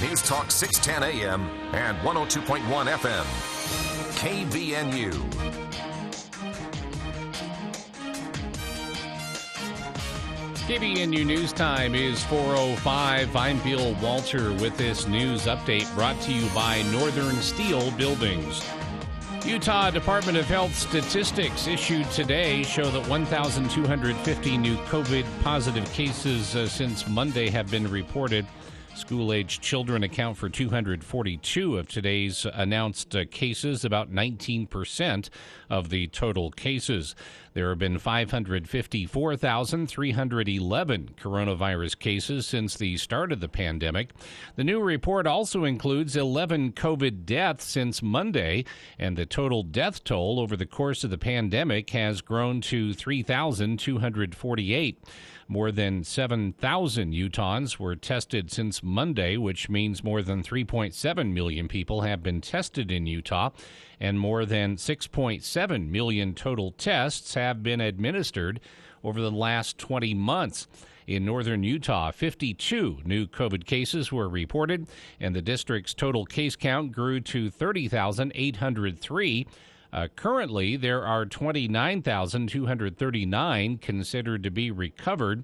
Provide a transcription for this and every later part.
News Talk 610 AM and 102.1 FM. KVNU. KVNU News Time is 4:05. I'm Bill Walter with this news update brought to you by Northern Steel Buildings. Utah Department of Health statistics issued today show that 1,250 new COVID-positive cases since Monday have been reported. School-aged children account for 242 of today's announced cases, about 19% of the total cases. There have been 554,311 coronavirus cases since the start of the pandemic. The new report also includes 11 COVID deaths since Monday, and the total death toll over the course of the pandemic has grown to 3,248. More than 7,000 Utahns were tested since Monday, which means more than 3.7 million people have been tested in Utah, and more than 6.7 million total tests have been administered over the last 20 months. In northern Utah, 52 new COVID cases were reported, and the district's total case count grew to 30,803. Currently, there are 29,239 considered to be recovered.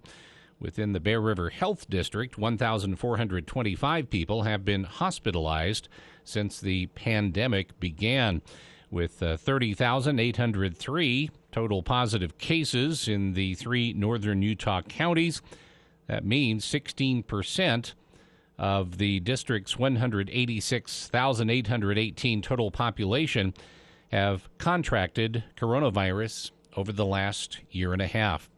Within the Bear River Health District, 1,425 people have been hospitalized since the pandemic began. With 30,803 total positive cases in the three northern Utah counties, that means 16% of the district's 186,818 total population have contracted coronavirus over the last year and a half.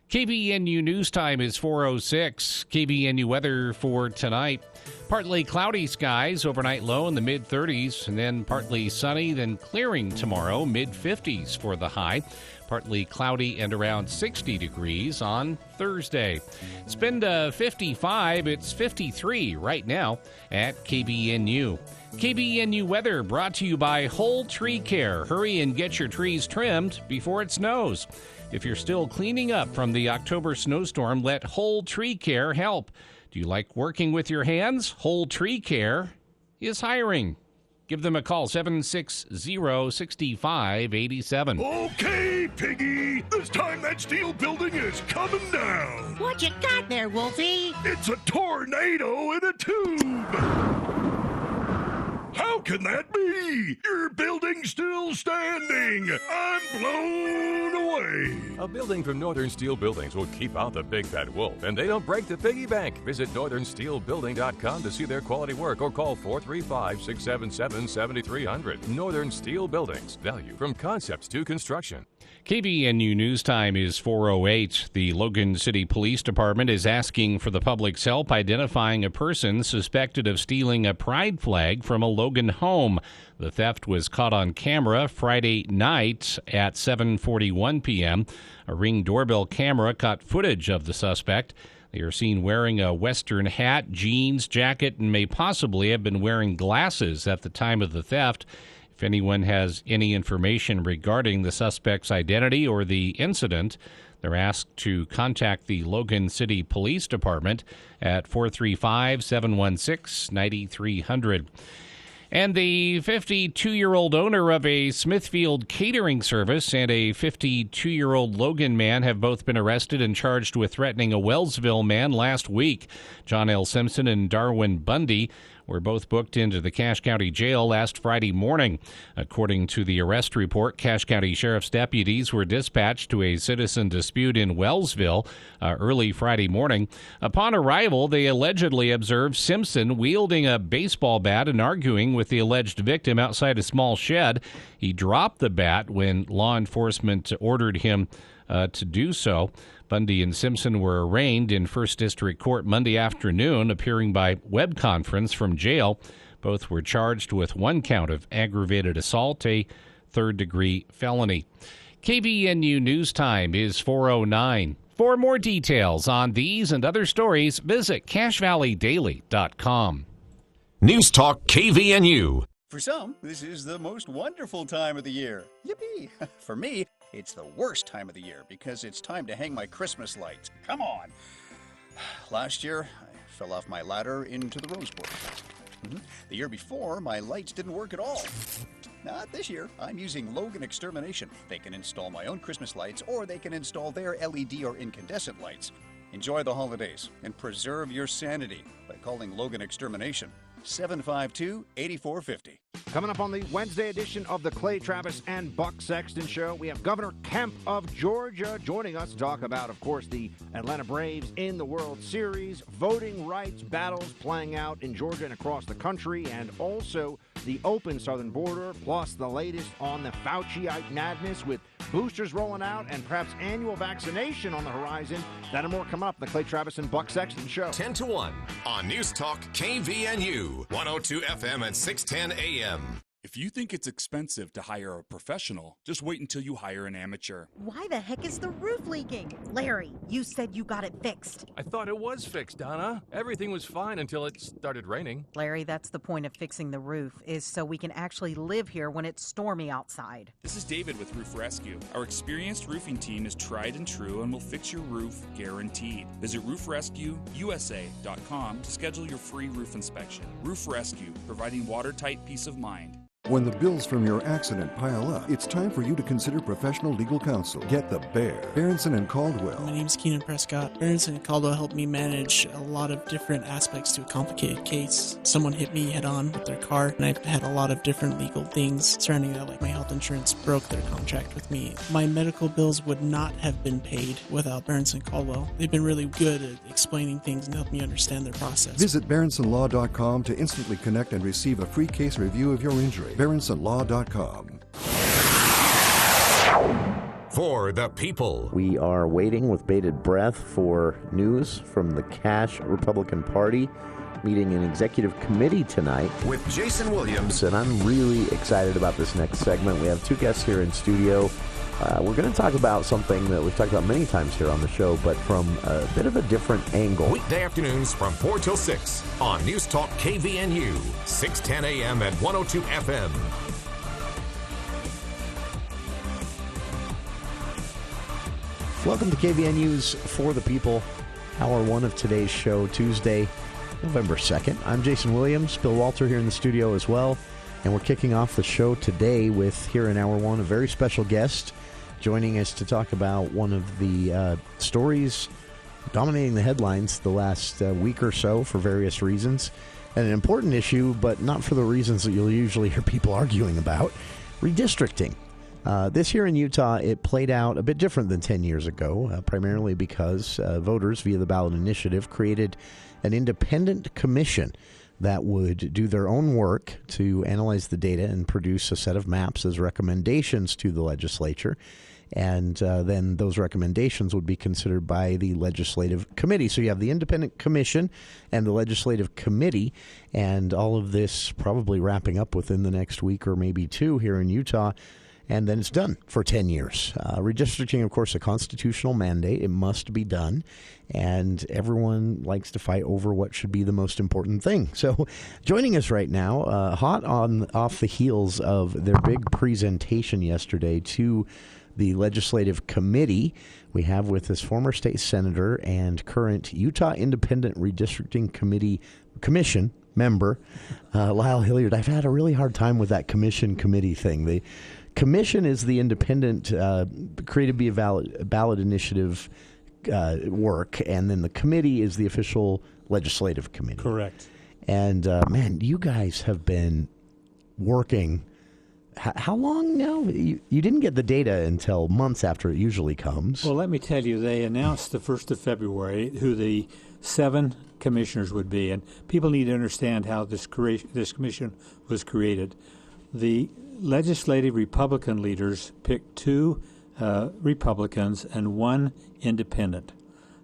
KVNU News Time is 4:06. KVNU weather for tonight. Partly cloudy skies, overnight low in the mid-30s, and then partly sunny, then clearing tomorrow, mid-50s for the high. Partly cloudy and around 60 degrees on Thursday. It's been 55. It's 53 right now at KVNU. KVNU weather brought to you by Whole Tree Care. Hurry and get your trees trimmed before it snows. If you're still cleaning up from the October snowstorm, let Whole Tree Care help. Do you like working with your hands? Whole Tree Care is hiring. Give them a call, 760-6587. Okay, Piggy. This time that steel building is coming down. What you got there, Wolfie? It's a tornado in a tube. How can that be? Your building's still standing. I'm blown away. A building from Northern Steel Buildings will keep out the big bad wolf, and they don't break the piggy bank. Visit northernsteelbuilding.com to see their quality work or call 435-677-7300. Northern Steel Buildings. Value from concept to construction. KVNU News Time is 4:08. The Logan City Police Department is asking for the public's help identifying a person suspected of stealing a pride flag from a Logan home. The theft was caught on camera Friday night at 7:41 p.m. A Ring doorbell camera caught footage of the suspect. They are seen wearing a Western hat, jeans, jacket, and may possibly have been wearing glasses at the time of the theft. If anyone has any information regarding the suspect's identity or the incident, they're asked to contact the Logan City Police Department at 435-716-9300. And the 52-year-old owner of a Smithfield catering service and a 52-year-old Logan man have both been arrested and charged with threatening a Wellsville man last week. John L. Simpson and Darwin Bundy were both booked into the Cache County Jail last Friday morning. According to the arrest report, Cache County Sheriff's deputies were dispatched to a citizen dispute in Wellsville early Friday morning. Upon arrival, they allegedly observed Simpson wielding a baseball bat and arguing with the alleged victim outside a small shed. He dropped the bat when law enforcement ordered him to do so. Bundy and Simpson were arraigned in First District Court Monday afternoon, appearing by web conference from jail. Both were charged with one count of aggravated assault, a third-degree felony. KVNU News Time is 4:09. For more details on these and other stories, visit CacheValleyDaily.com. News Talk KVNU. For some, this is the most wonderful time of the year. Yippee! For me, it's the worst time of the year because it's time to hang my Christmas lights. Come on! Last year, I fell off my ladder into the rose bush. The year before, my lights didn't work at all. Not this year. I'm using Logan Extermination. They can install my own Christmas lights, or they can install their LED or incandescent lights. Enjoy the holidays and preserve your sanity by calling Logan Extermination. 752-8450. Coming up on the Wednesday edition of the Clay Travis and Buck Sexton Show, we have Governor Kemp of Georgia joining us to talk about, of course, the Atlanta Braves in the World Series, voting rights battles playing out in Georgia and across the country, and also the open southern border, plus the latest on the Fauciite madness with boosters rolling out and perhaps annual vaccination on the horizon. That and more coming up in the Clay Travis and Buck Sexton Show. 10 to 1 on News Talk KVNU, 102 FM and 610 AM. If you think it's expensive to hire a professional, just wait until you hire an amateur. Why the heck is the roof leaking? Larry, you said you got it fixed. I thought it was fixed, Donna. Everything was fine until it started raining. Larry, that's the point of fixing the roof, is so we can actually live here when it's stormy outside. This is David with Roof Rescue. Our experienced roofing team is tried and true and will fix your roof guaranteed. Visit roofrescueusa.com to schedule your free roof inspection. Roof Rescue, providing watertight peace of mind. When the bills from your accident pile up, it's time for you to consider professional legal counsel. Get the Bear, Berenson and Caldwell. My name's Keenan Prescott. Berenson and Caldwell helped me manage a lot of different aspects to a complicated case. Someone hit me head on with their car, and I've had a lot of different legal things surrounding that, like my health insurance broke their contract with me. My medical bills would not have been paid without Berenson and Caldwell. They've been really good at explaining things and helping me understand their process. Visit BerensonLaw.com to instantly connect and receive a free case review of your injury. BerensonLaw.com. For the people. We are waiting with bated breath for news from the Cash Republican Party meeting an executive committee tonight. With Jason Williams. And I'm really excited about this next segment. We have two guests here in studio. We're going to talk about something that we've talked about many times here on the show, but from a bit of a different angle. Weekday afternoons from 4 till 6 on News Talk KVNU, 610 AM and 102 FM. Welcome to KVNU's For the People, hour one of today's show, Tuesday, November 2nd. I'm Jason Williams, Bill Walter here in the studio as well, and we're kicking off the show today with, here in hour one, a very special guest joining us to talk about one of the stories dominating the headlines the last week or so for various reasons, and an important issue, but not for the reasons that you'll usually hear people arguing about, redistricting. This year in Utah, it played out a bit different than 10 years ago, primarily because voters, via the ballot initiative, created an independent commission that would do their own work to analyze the data and produce a set of maps as recommendations to the legislature. And then those recommendations would be considered by the legislative committee. So you have the independent commission and the legislative committee, and all of this probably wrapping up within the next week or maybe two here in Utah. And then it's done for 10 years. Redistricting, of course, a constitutional mandate. It must be done. And everyone likes to fight over what should be the most important thing. So joining us right now, hot off the heels of their big presentation yesterday to the Legislative Committee, we have with us former state senator and current Utah Independent Redistricting Commission member, Lyle Hillyard. I've had a really hard time with that committee thing. The commission is the independent, created via ballot initiative work, and then the committee is the official legislative committee. Correct. And, man, you guys have been working. How long now? You didn't get the data until months after it usually comes. Well, let me tell you, they announced the 1st of February who the 7 commissioners would be, and people need to understand how this commission was created. The legislative Republican leaders picked 2 Republicans and 1 independent.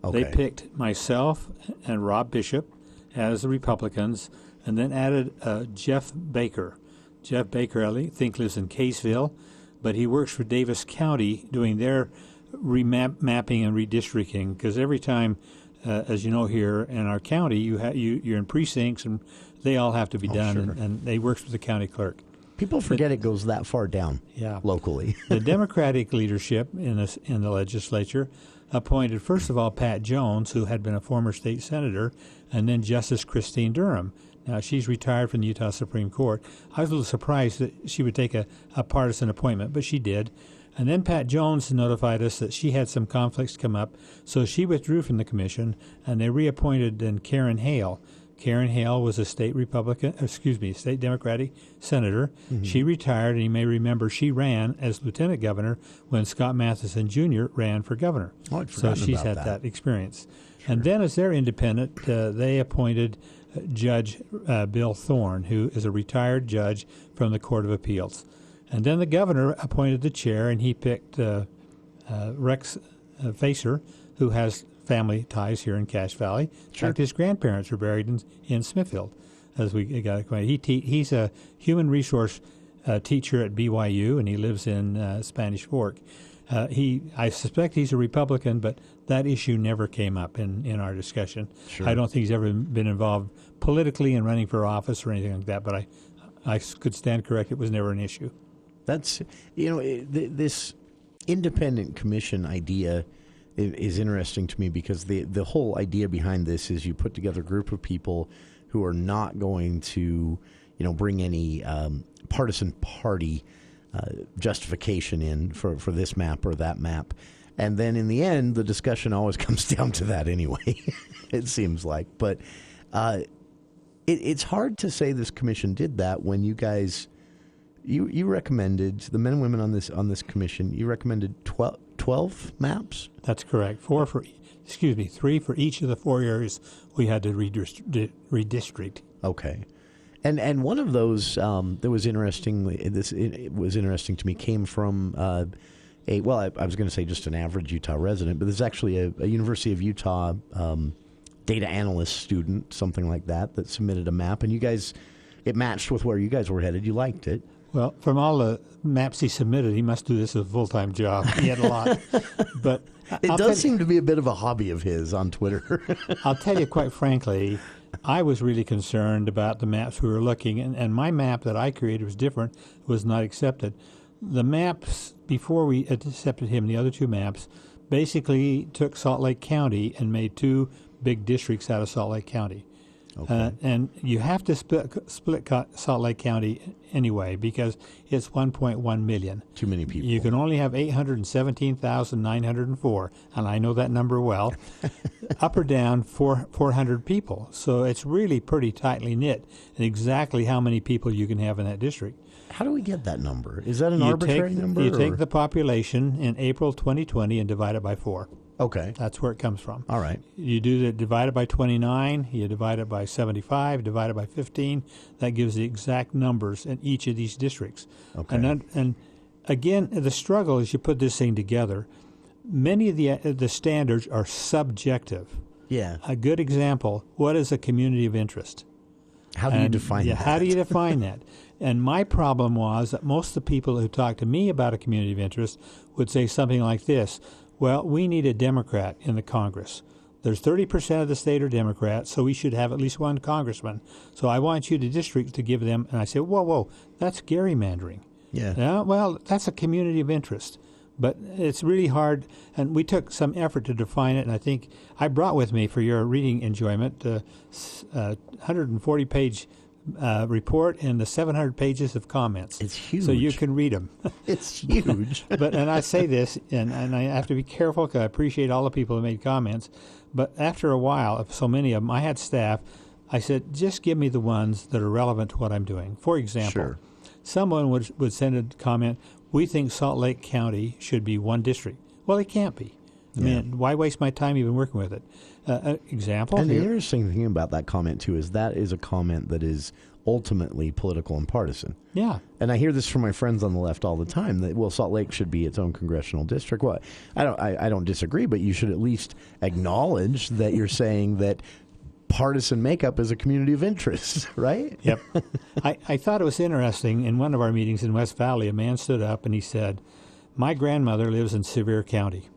Okay. They picked myself and Rob Bishop as the Republicans, and then added Jeff Baker. Jeff Baker, I think, lives in Caseville, but he works for Davis County doing their mapping and redistricting, because every time, as you know, here in our county, you're in precincts, and they all have to be done, sure. and they work for the county clerk. People forget it goes that far down locally. The Democratic leadership in the legislature appointed, first of all, Pat Jones, who had been a former state senator, and then Justice Christine Durham. Now, she's retired from the Utah Supreme Court. I was a little surprised that she would take a partisan appointment, but she did. And then Pat Jones notified us that she had some conflicts come up, so she withdrew from the commission, and they reappointed then Karen Hale. Karen Hale was a state Democratic senator. Mm-hmm. She retired, and you may remember she ran as lieutenant governor when Scott Matheson Jr. ran for governor. Oh, I'd so forgotten she's about had that experience. Sure. And then as their independent, they appointed Judge Bill Thorne, who is a retired judge from the Court of Appeals. And then the governor appointed the chair, and he picked Rex Facer, who has family ties here in Cache Valley. In fact, his grandparents were buried in Smithfield, as we got acquainted. He's a human resource teacher at BYU, and he lives in Spanish Fork. I suspect he's a Republican, but that issue never came up in our discussion. Sure. I don't think he's ever been involved politically in running for office or anything like that, but I could stand correct. It was never an issue. That's, this independent commission idea is interesting to me because the whole idea behind this is you put together a group of people who are not going to, bring any partisan party justification in for this map or that map. And then in the end, the discussion always comes down to that anyway, it seems like. But it's hard to say this commission did that when you guys... You recommended, the men and women on this commission, you recommended 12 maps? That's correct. 3 for each of the 4 areas we had to redistrict. Okay. And one of those that was interesting, it was interesting to me, came from I was going to say just an average Utah resident, but there's actually a University of Utah data analyst student, something like that submitted a map, and you guys, it matched with where you guys were headed. You liked it. Well, from all the maps he submitted, he must do this as a full-time job. He had a lot. But it does seem to be a bit of a hobby of his on Twitter. I'll tell you, quite frankly, I was really concerned about the maps we were looking, and my map that I created was different, was not accepted. The maps, before we accepted him, the other 2 maps, basically took Salt Lake County and made 2 big districts out of Salt Lake County. Okay. And you have to split Salt Lake County anyway because it's 1.1 million. Too many people. You can only have 817,904, and I know that number well. Up or down, 400 people. So it's really pretty tightly knit, and exactly how many people you can have in that district. How do we get that number? Is that an arbitrary number? You take the population in April 2020 and divide it by 4. Okay. That's where it comes from. All right. You divide it by 29, you divide it by 75, divide it by 15. That gives the exact numbers in each of these districts. Okay. And again, the struggle is you put this thing together. Many of the standards are subjective. Yeah. A good example, what is a community of interest? How do you define that? How do you define that? And my problem was that most of the people who talked to me about a community of interest would say something like this: well, we need a Democrat in the Congress. There's 30% of the state are Democrats, so we should have at least one congressman. So I want you to district to give them. And I said, whoa, that's gerrymandering. Yeah. Well, that's a community of interest. But it's really hard, and we took some effort to define it, and I think I brought with me for your reading enjoyment a 140-page report and the 700 pages of comments. It's huge. So you can read them. It's huge. And I say this, and I have to be careful because I appreciate all the people who made comments, but after a while, so many of them, I had staff, I said, just give me the ones that are relevant to what I'm doing. For example, someone would send a comment, we think Salt Lake County should be one district. Well, it can't be. I mean, why waste my time even working with it? Example. And the interesting thing about that comment, too, is that is a comment that is ultimately political and partisan. Yeah. And I hear this from my friends on the left all the time, that, well, Salt Lake should be its own congressional district. Well, I don't disagree, but you should at least acknowledge that you're saying that partisan makeup is a community of interest, right? Yep. I thought it was interesting. In one of our meetings in West Valley, a man stood up and he said, my grandmother lives in Sevier County.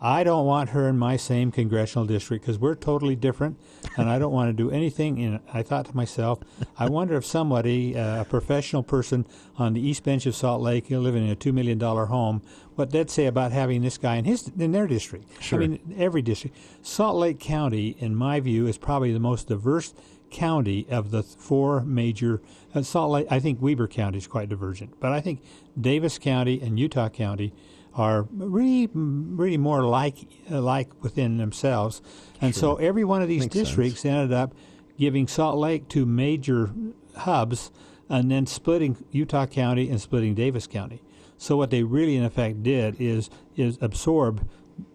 I don't want her in my same congressional district because we're totally different, and I don't want to do anything. And I thought to myself, I wonder if somebody, a professional person on the East Bench of Salt Lake, living in a $2 million home, what they'd say about having this guy in their district. Sure. I mean, every district. Salt Lake County, in my view, is probably the most diverse county of the four major. Salt Lake, I think Weber County is quite divergent, but I think Davis County and Utah County are really more like within themselves. And Sure. so every one of these Makes districts ended up giving Salt Lake two major hubs and then splitting Utah County and splitting Davis County. So what they really in effect did is absorb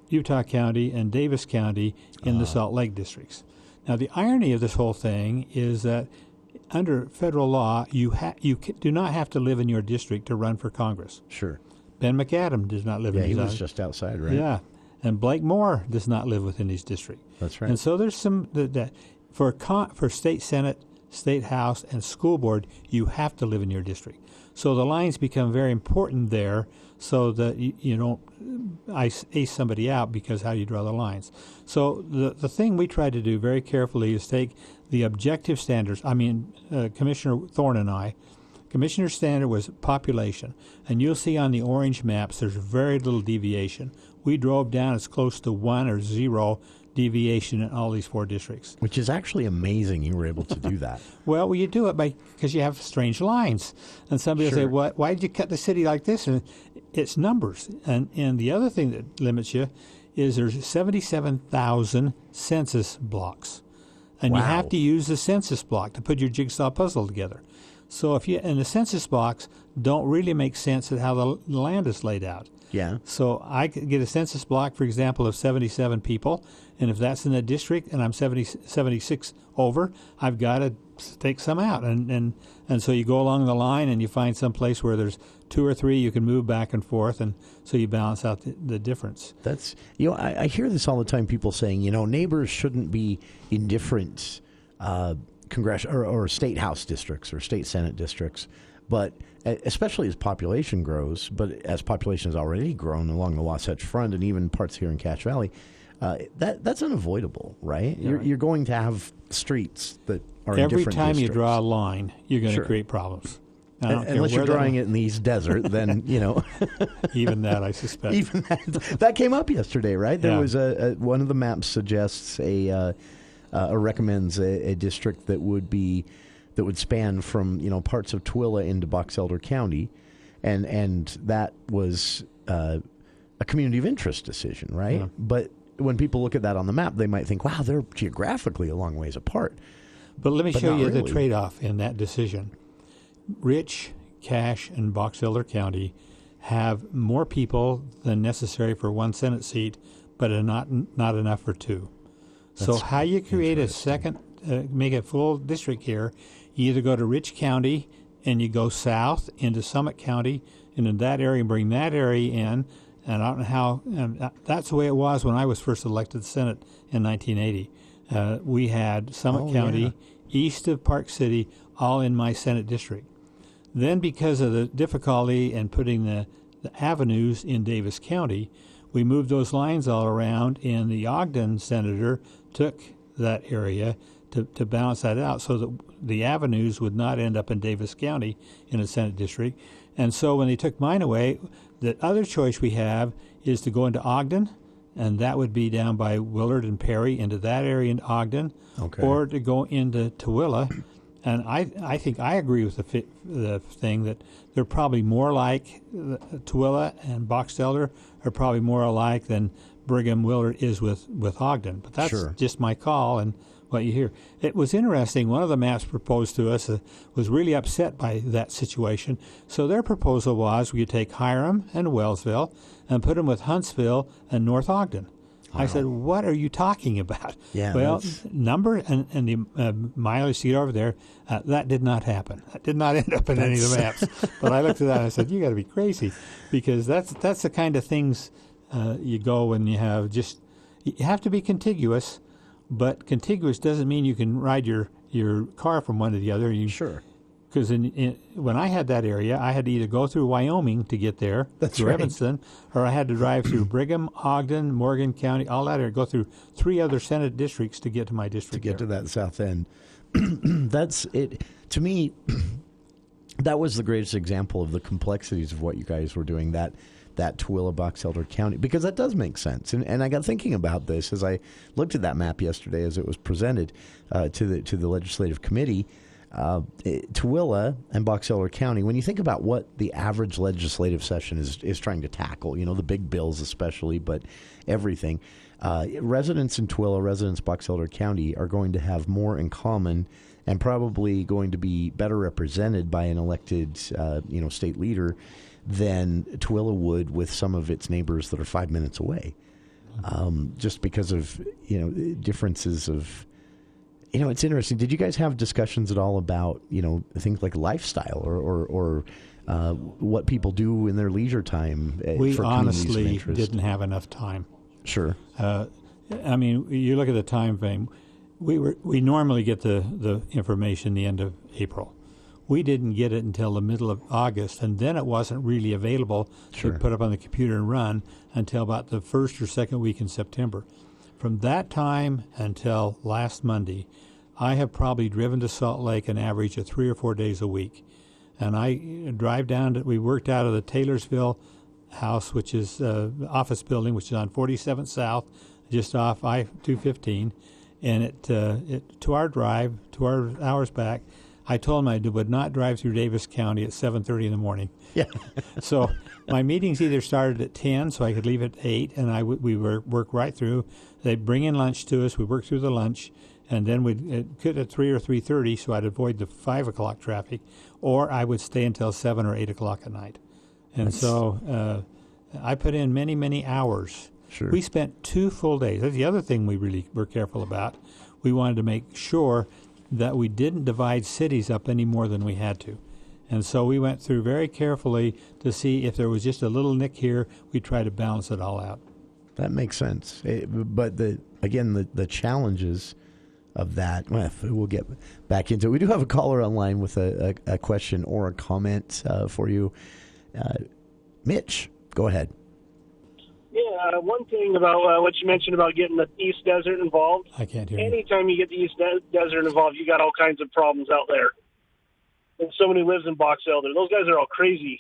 Utah County and Davis County in the Salt Lake districts. Now the irony of this whole thing is that under federal law, you do not have to live in your district to run for Congress. Sure. Ben McAdam does not live in his he was just outside, right? Yeah. And Blake Moore does not live within his district. That's right. And so there's some for state senate, state house, and school board, you have to live in your district. So the lines become very important there, so that you don't ace somebody out because how you draw the lines. So the thing we tried to do very carefully is take the objective standards. I mean, Commissioner Thorne and I. Commissioner's standard was population, and you'll see on the orange maps there's very little deviation. We drove down as close to 1 or 0 deviation in all these four districts. Which is actually amazing you were able to do that. Well, you do it because you have strange lines. And somebody will say, why did you cut the city like this? And it's numbers. And the other thing that limits you is there's 77,000 census blocks. And you have to use the census block to put your jigsaw puzzle together. So and the census blocks don't really make sense at how the land is laid out. Yeah. So I could get a census block, for example, of 77 people, and if that's in the district and I'm 76 over, I've got to take some out. And so you go along the line and you find some place where there's 2 or 3 you can move back and forth, and so you balance out the difference. That's I hear this all the time, people saying, neighbors shouldn't be in different congressional or state house districts or state senate districts, but especially as population grows, but as population has already grown along the Wasatch Front and even parts here in Cache Valley, that's unavoidable, right? Yeah. You're going to have streets that are in every different time districts. You draw a line, you're going to Sure. create problems. Unless you're drawing it in the East Desert, then, Even that, I suspect. Even that came up yesterday, right? There Yeah. was one of the maps suggests or recommends a district that would span from parts of Tooele into Box Elder County, and that was a community of interest decision, right? Yeah. But when people look at that on the map, they might think, wow, they're geographically a long ways apart. But let me show you the really. trade-off in that decision. Rich, Cache, and Box Elder County have more people than necessary for one Senate seat, but are not enough for 2. So That's how you create a second, make a full district here, you either go to Rich County and you go south into Summit County and in that area and bring that area in. And I don't know how, that's the way it was when I was first elected to the Senate in 1980. We had Summit County, east of Park City, all in my Senate district. Then because of the difficulty in putting the avenues in Davis County, we moved those lines all around, and the Ogden senator took that area to balance that out so that the avenues would not end up in Davis County in a Senate district. And so when they took mine away, the other choice we have is to go into Ogden, and that would be down by Willard and Perry into that area in Ogden, or to go into Tooele. And I think I agree with the thing that they're probably more like Tooele and Box Elder are probably more alike than Brigham Willard is with Ogden. But that's just my call and what you hear. It was interesting. One of the maps proposed to us was really upset by that situation. So their proposal was we could take Hiram and Wellsville and put them with Huntsville and North Ogden. Wow. I said, what are you talking about? Yeah, well, number and the mileage to get over there, that did not happen. That did not end up in any of the maps. But I looked at that and I said, you got to be crazy, because that's the kind of things you go when you have to be contiguous, but contiguous doesn't mean you can ride your car from one to the other. Because when I had that area, I had to either go through Wyoming to get there, through Evanston, or I had to drive through Brigham, Ogden, Morgan County, all that area, go through 3 other Senate districts to get to my district. To get to that south end. That's it. To me, that was the greatest example of the complexities of what you guys were doing, that Tooele, Box Elder County, because that does make sense. And I got thinking about this as I looked at that map yesterday as it was presented to the legislative committee. Tooele and Box Elder County, when you think about what the average legislative session is trying to tackle, the big bills especially, but everything, residents in Tooele, residents Box Elder County are going to have more in common and probably going to be better represented by an elected state leader than Tooele would with some of its neighbors that are 5 minutes away, just because of differences of. It's interesting. Did you guys have discussions at all about, things like lifestyle or what people do in their leisure time? We for honestly didn't have enough time. Sure. You look at the time frame. We normally get the information the end of April. We didn't get it until the middle of August, and then it wasn't really available to put up on the computer and run until about the first or second week in September. From that time until last Monday, I have probably driven to Salt Lake an average of 3 or 4 days a week. And I drive down we worked out of the Taylorsville house, which is office building, which is on 47th South, just off I-215. And 2 hour drive, 2 hours back, I told him I would not drive through Davis County at 7:30 in the morning. Yeah. So my meetings either started at 10, so I could leave at 8, and we work right through. They'd bring in lunch to us. We'd work through the lunch, and then we'd quit at 3 or 3:30, so I'd avoid the 5 o'clock traffic, or I would stay until 7 or 8 o'clock at night. And so I put in many, many hours. Sure. We spent 2 full days. That's the other thing we really were careful about. We wanted to make sure that we didn't divide cities up any more than we had to. And so we went through very carefully to see if there was just a little nick here, we'd try to balance it all out. That makes sense. But the challenges of that, we'll get back into it. We do have a caller online with a question or a comment for you. Mitch, go ahead. Yeah, one thing about what you mentioned about getting the East Desert involved. I can't hear you. Anytime you get the East Desert involved, you got all kinds of problems out there. And somebody lives in Box Elder. Those guys are all crazy.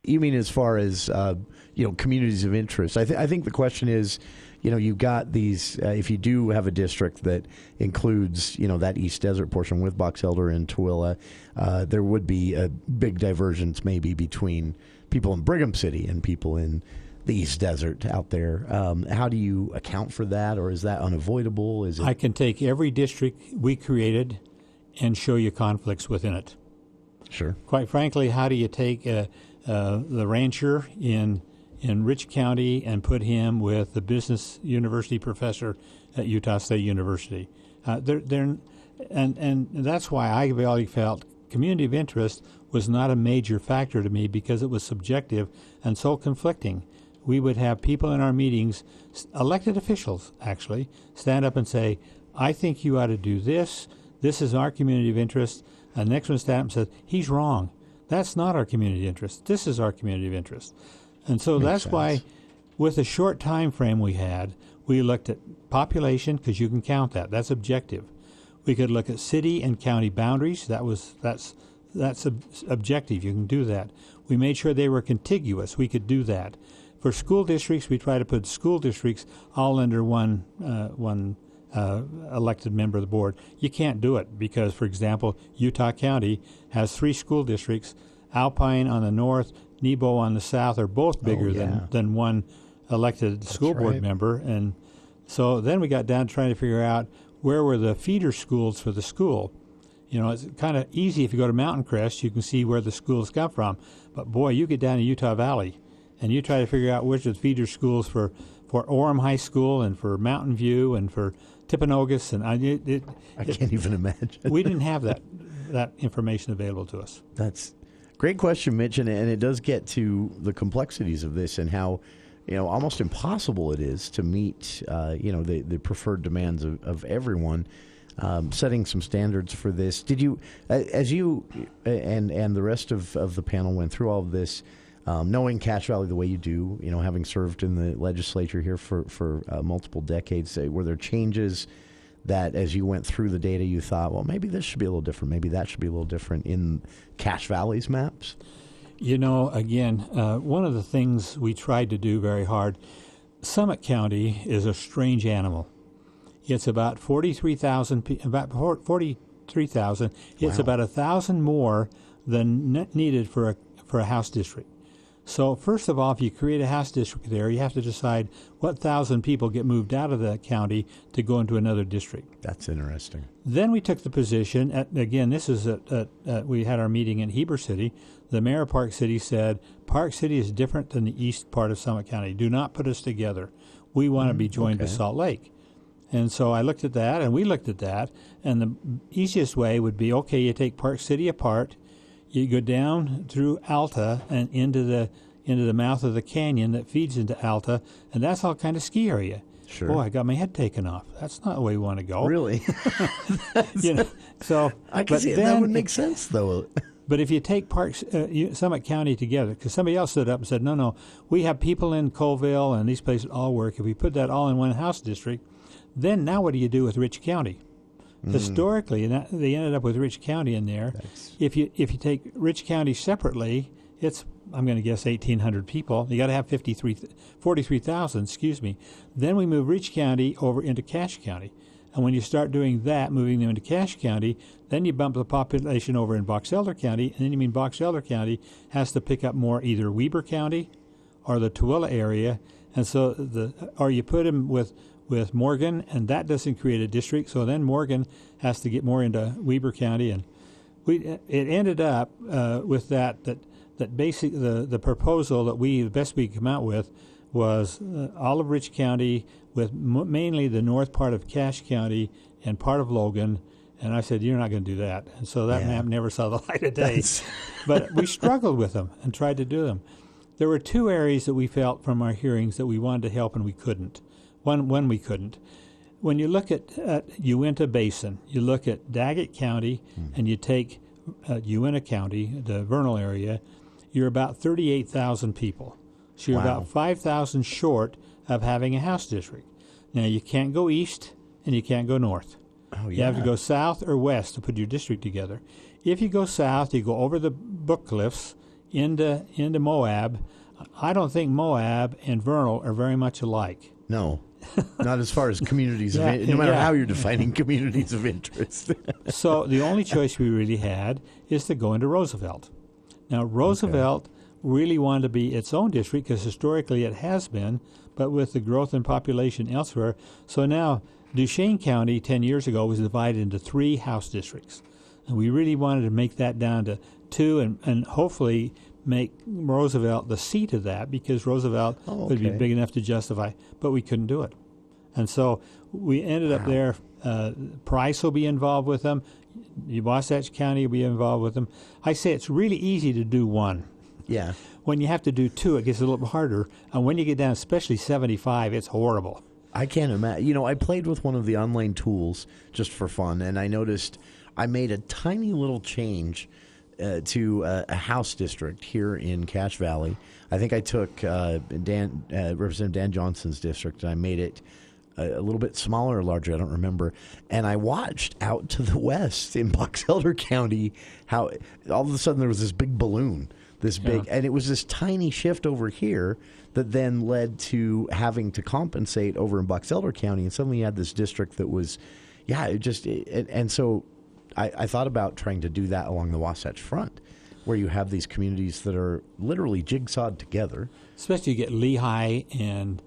You mean as far as communities of interest? I think the question is, you've got these. If you do have a district that includes, that East Desert portion with Box Elder and Tooele, there would be a big divergence maybe between people in Brigham City and people in the East Desert out there. How do you account for that, or is that unavoidable? Is it? I can take every district we created and show you conflicts within it. Sure. Quite frankly, how do you take the rancher in Rich County and put him with the business university professor at Utah State University? And that's why I really felt community of interest was not a major factor to me, because it was subjective and so conflicting. We would have people in our meetings, elected officials actually, stand up and say, I think you ought to do this. This is our community of interest. And the next one stands up and says, he's wrong. That's not our community of interest. This is our community of interest. And so that's why, with a short time frame we had, we looked at population, because you can count that. That's objective. We could look at city and county boundaries. That's objective. You can do that. We made sure they were contiguous. We could do that. For school districts, we try to put school districts all under one elected member of the board. You can't do it because, for example, Utah County has 3 school districts. Alpine on the north, Nebo on the south are both bigger than one elected school board member. And so then we got down to trying to figure out where were the feeder schools for the school. It's kind of easy if you go to Mountain Crest, you can see where the schools come from. But boy, you get down to Utah Valley and you try to figure out which are the feeder schools for Orem High School and for Mountain View and for Timpanogos. And I can't even imagine. We didn't have that information available to us. That's a great question, Mitch, and it does get to the complexities of this and how almost impossible it is to meet the preferred demands of everyone. setting some standards for this. Did you, as you and the rest of the panel went through all of this, knowing Cache Valley the way you do, having served in the legislature here for multiple decades, were there changes that as you went through the data you thought, well, maybe this should be a little different, maybe that should be a little different in Cache Valley's maps? Again, one of the things we tried to do very hard, Summit County is a strange animal. It's about 43,000. About 43,000. It's about 1,000 more than needed for a house district. So first of all, if you create a house district there, you have to decide what 1,000 people get moved out of the county to go into another district. That's interesting. Then we took the position, this is we had our meeting in Heber City. The mayor of Park City said, Park City is different than the east part of Summit County. Do not put us together. We want to be joined to Salt Lake. And so I looked at that, and we looked at that, and the easiest way would be, okay, you take Park City apart, you go down through Alta and into the mouth of the canyon that feeds into Alta, and that's all kind of ski area. Sure. Boy, I got my head taken off. That's not the way we want to go. Really? So I can see that would make sense, though. But if you take Summit County together, because somebody else stood up and said, no, we have people in Colville and these places all work. If we put that all in one house district, then now what do you do with Rich County? Historically, they ended up with Rich County in there. If you take Rich County separately, it's, I'm going to guess, 1,800 people. You got to have 43,000, Then we move Rich County over into Cache County. And when you start doing that, moving them into Cache County, then you bump the population over in Box Elder County, and then you mean Box Elder County has to pick up more either Weber County or the Tooele area. And so or you put them with Morgan, and that doesn't create a district. So then Morgan has to get more into Weber County, and it ended up with that basic the proposal that the best we could come out with was all of Rich County with mainly the north part of Cache County and part of Logan. And I said, you're not going to do that. And so that map never saw the light of day. But we struggled with them and tried to do them. There were two areas that we felt from our hearings that we wanted to help and we couldn't. When we couldn't. When you look at Uinta Basin, you look at Daggett County, and you take Uinta County, the vernal area, you're about 38,000 people. So you're about 5,000 short of having a house district. Now, you can't go east and you can't go north. Oh, yeah. You have to go south or west to put your district together. If you go south, you go over the Book Cliffs into Moab. I don't think Moab and Vernal are very much alike. No. Not as far as communities of interest, no matter how you're defining communities of interest. So the only choice we really had is to go into Roosevelt. Now, Roosevelt really wanted to be its own district because historically it has been, but with the growth in population elsewhere. So now Duchesne County 10 years ago was divided into 3 house districts. And we really wanted to make that down to 2 and hopefully make Roosevelt the seat of that, because Roosevelt would be big enough to justify, but we couldn't do it. And so we ended up there. Price will be involved with them. Wasatch County will be involved with them. I say it's really easy to do one. Yeah. When you have to do 2, it gets a little bit harder. And when you get down, especially 75, it's horrible. I can't imagine. I played with one of the online tools just for fun, and I noticed I made a tiny little change to a house district here in Cache Valley. I think I took Representative Dan Johnson's district, and I made it a little bit smaller or larger, I don't remember. And I watched out to the west in Box Elder County how all of a sudden there was this big balloon, and it was this tiny shift over here that then led to having to compensate over in Box Elder County. And suddenly you had this district that was, and so I thought about trying to do that along the Wasatch Front, where you have these communities that are literally jigsawed together. Especially you get Lehigh and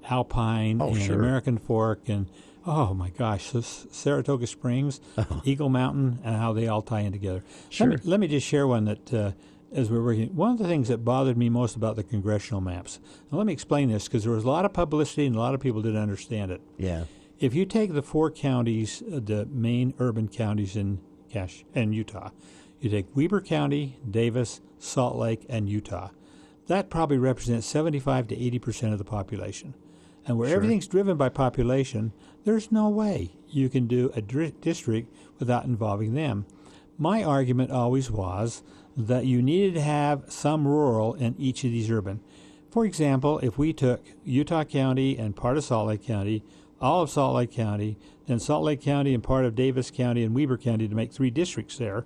Alpine and American Fork and, oh my gosh, so Saratoga Springs, Eagle Mountain, and how they all tie in together. Sure. Let me just share one that, as we're working, one of the things that bothered me most about the congressional maps. Now let me explain this, because there was a lot of publicity and a lot of people didn't understand it. Yeah. If you take the 4 counties, the main urban counties in Utah, you take Weber County, Davis, Salt Lake, and Utah. That probably represents 75 to 80% of the population. And where everything's driven by population, There's no way you can do a district without involving them. My argument always was that you needed to have some rural in each of these urban. For example, if we took Utah County and part of Salt Lake County, all of Salt Lake County, then Salt Lake County and part of Davis County and Weber County to make 3 districts there,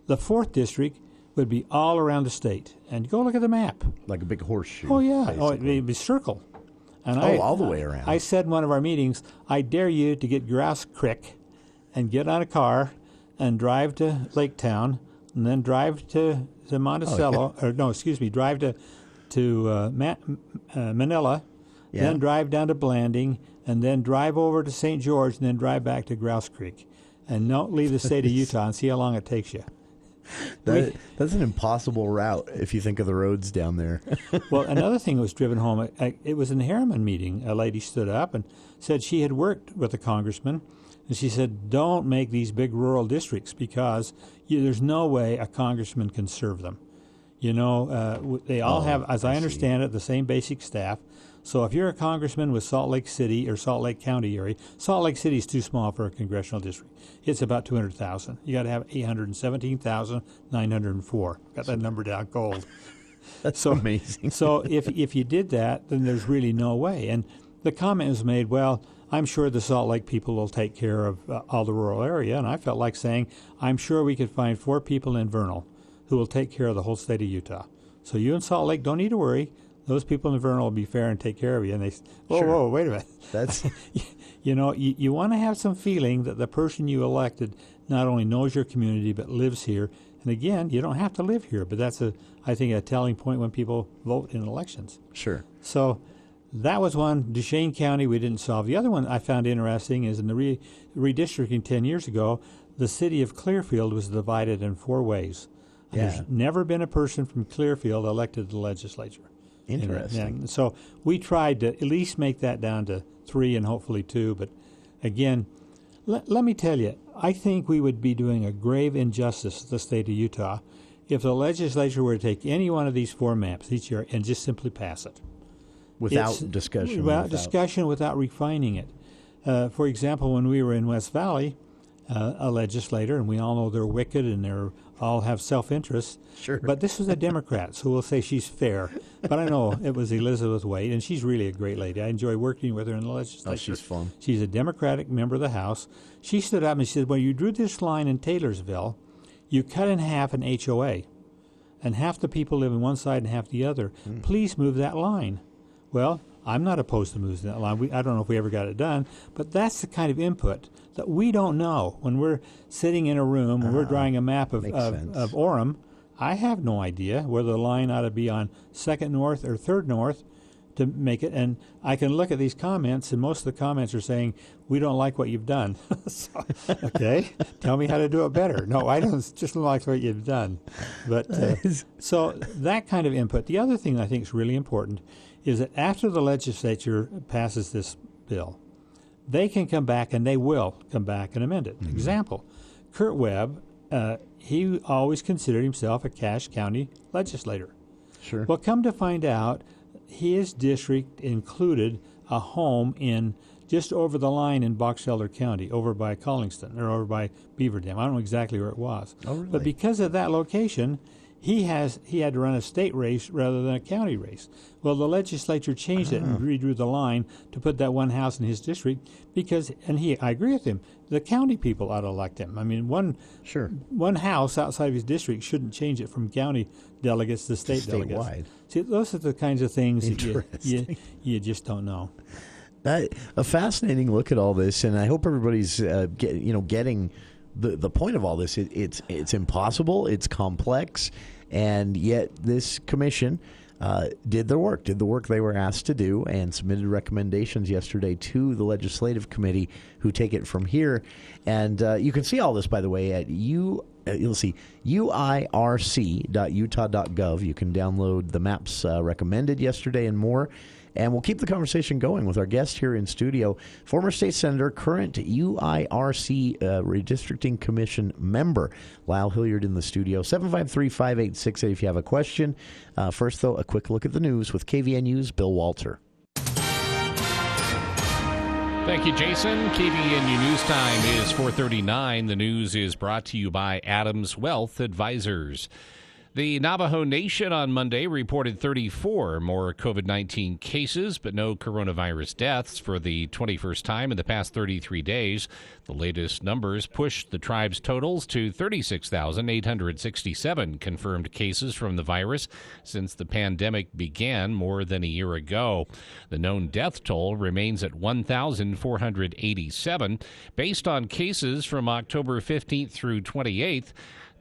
the 4th district would be all around the state. And go look at the map. Like a big horseshoe. Oh, yeah. Basically. Oh, it'd be circle. And all the way around. I said in one of our meetings, I dare you to get Grouse Creek and get on a car and drive to Lake Town and then drive to Monticello. Drive to Manila, then drive down to Blanding, and then drive over to St. George, and then drive back to Grouse Creek. And don't leave the state of Utah and see how long it takes you. That's an impossible route if you think of the roads down there. Well, another thing that was driven home, it was in the Harriman meeting. A lady stood up and said she had worked with a congressman, and she said, don't make these big rural districts because there's no way a congressman can serve them. You know, they all have, as I understand it, the same basic staff. So if you're a congressman with Salt Lake City or Salt Lake County area, Salt Lake City is too small for a congressional district. It's about 200,000. You got to have 817,904. Got that number down cold. That's amazing. So if you did that, then there's really no way. And the comment was made, well, I'm sure the Salt Lake people will take care of all the rural area. And I felt like saying, I'm sure we could find 4 people in Vernal who will take care of the whole state of Utah. So you in Salt Lake don't need to worry. Those people in Vernal will be fair and take care of you. And they, whoa, wait a minute. That's, you know, you want to have some feeling that the person you elected not only knows your community but lives here. And again, you don't have to live here, but that's I think a telling point when people vote in elections. Sure. So that was one. Duchesne County we didn't solve. The other one I found interesting is in the redistricting 10 years ago, the city of Clearfield was divided in 4 ways. Yeah. There's never been a person from Clearfield elected to the legislature. Interesting. And so we tried to at least make that down to 3 and hopefully 2. But again, let me tell you, I think we would be doing a grave injustice to the state of Utah if the legislature were to take any one of these 4 maps each year and just simply pass it. Without discussion. Without refining it. For example, when we were in West Valley, a legislator, and we all know they're wicked and they're all have self-interest. Sure. But this was a Democrat, so we'll say she's fair. But I know it was Elizabeth Wade, and she's really a great lady. I enjoy working with her in the legislature. Oh, she's fun. She's a Democratic member of the House. She stood up and she said, when you drew this line in Taylorsville, you cut in half an HOA, and half the people live on one side and half the other. Please move that line. Well, I'm not opposed to moving that line. I don't know if we ever got it done, but that's the kind of input that we don't know when we're sitting in a room and we're drawing a map of Orem. I have no idea whether the line ought to be on 2nd North or 3rd North to make it. And I can look at these comments, and most of the comments are saying, we don't like what you've done. So, okay, tell me how to do it better. No, I don't just like what you've done. But so that kind of input. The other thing I think is really important is that after the legislature passes this bill, they can come back, and they will come back and amend it. Example, Kurt Webb, he always considered himself a Cache County legislator. Sure. Well, come to find out, his district included a home in just over the line in Box Elder County, over by Collingston, or over by Beaver Dam. I don't know exactly where it was. Oh, really? But because of that location, he had to run a state race rather than a county race. Well, the legislature changed it and redrew the line to put that one house in his district because, I agree with him, the county people ought to elect him. I mean, one house outside of his district shouldn't change it from county delegates to state delegates. Statewide. See, those are the kinds of things that you just don't know. A fascinating look at all this, and I hope everybody's getting the point of all this. It's impossible, it's complex, and yet this commission did the work they were asked to do, and submitted recommendations yesterday to the legislative committee, who take it from here. And you can see all this, by the way, at you'll see UIRC.utah.gov. You can download the maps recommended yesterday and more. And we'll keep the conversation going with our guest here in studio, former state senator, current UIRC Redistricting Commission member, Lyle Hillyard in the studio. 753-5868 if you have a question. First, though, a quick look at the news with KVNU's Bill Walter. Thank you, Jason. KVNU News Time is 4:39. The news is brought to you by Adams Wealth Advisors. The Navajo Nation on Monday reported 34 more COVID-19 cases, but no coronavirus deaths for the 21st time in the past 33 days. The latest numbers pushed the tribe's totals to 36,867 confirmed cases from the virus since the pandemic began more than a year ago. The known death toll remains at 1,487. Based on cases from October 15th through 28th,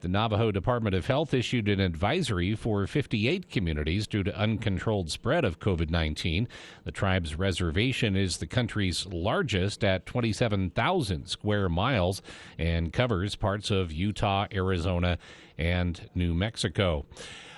the Navajo Department of Health issued an advisory for 58 communities due to uncontrolled spread of COVID-19. The tribe's reservation is the country's largest at 27,000 square miles and covers parts of Utah, Arizona, and New Mexico.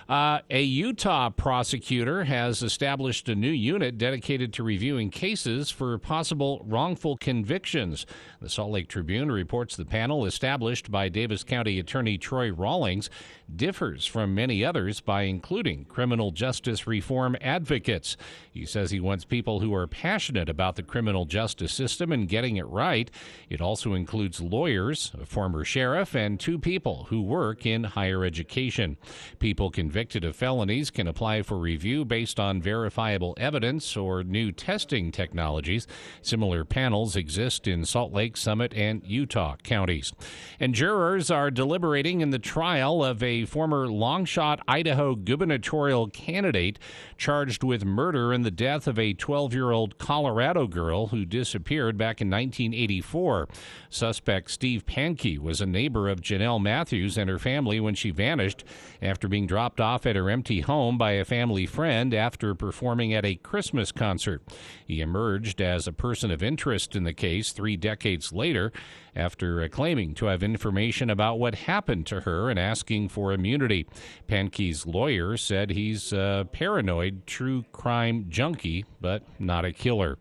A Utah prosecutor has established a new unit dedicated to reviewing cases for possible wrongful convictions. The Salt Lake Tribune reports the panel established by Davis County Attorney Troy Rawlings differs from many others by including criminal justice reform advocates. He says he wants people who are passionate about the criminal justice system and getting it right. It also includes lawyers, a former sheriff, and 2 people who work in higher education. People convicted of felonies can apply for review based on verifiable evidence or new testing technologies. Similar panels exist in Salt Lake, Summit, and Utah counties. And jurors are deliberating in the trial of a former long-shot Idaho gubernatorial candidate charged with murder in the death of a 12-year-old Colorado girl who disappeared back in 1984. Suspect Steve Pankey was a neighbor of Janelle Matthews and her family when she vanished after being dropped off at her empty home by a family friend after performing at a Christmas concert. He emerged as a person of interest in the case 3 decades later after claiming to have information about what happened to her and asking for immunity. Pankey's lawyer said he's a paranoid true crime junkie, but not a killer.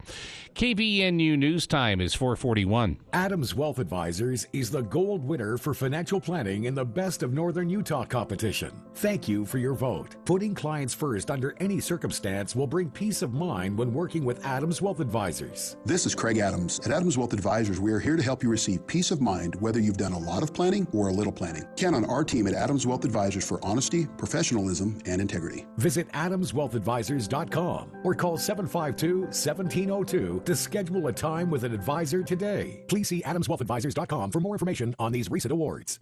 KVNU News Time is 4:41. Adams Wealth Advisors is the gold winner for financial planning in the Best of Northern Utah competition. Thank you for your vote. Putting clients first under any circumstance will bring peace of mind when working with Adams Wealth Advisors. This is Craig Adams. At Adams Wealth Advisors, we are here to help you receive peace of mind whether you've done a lot of planning or a little planning. Count on our team at Adams Wealth Advisors for honesty, professionalism, and integrity. Visit adamswealthadvisors.com or call 752-1702 to schedule a time with an advisor today. Please see adamswealthadvisors.com for more information on these recent awards.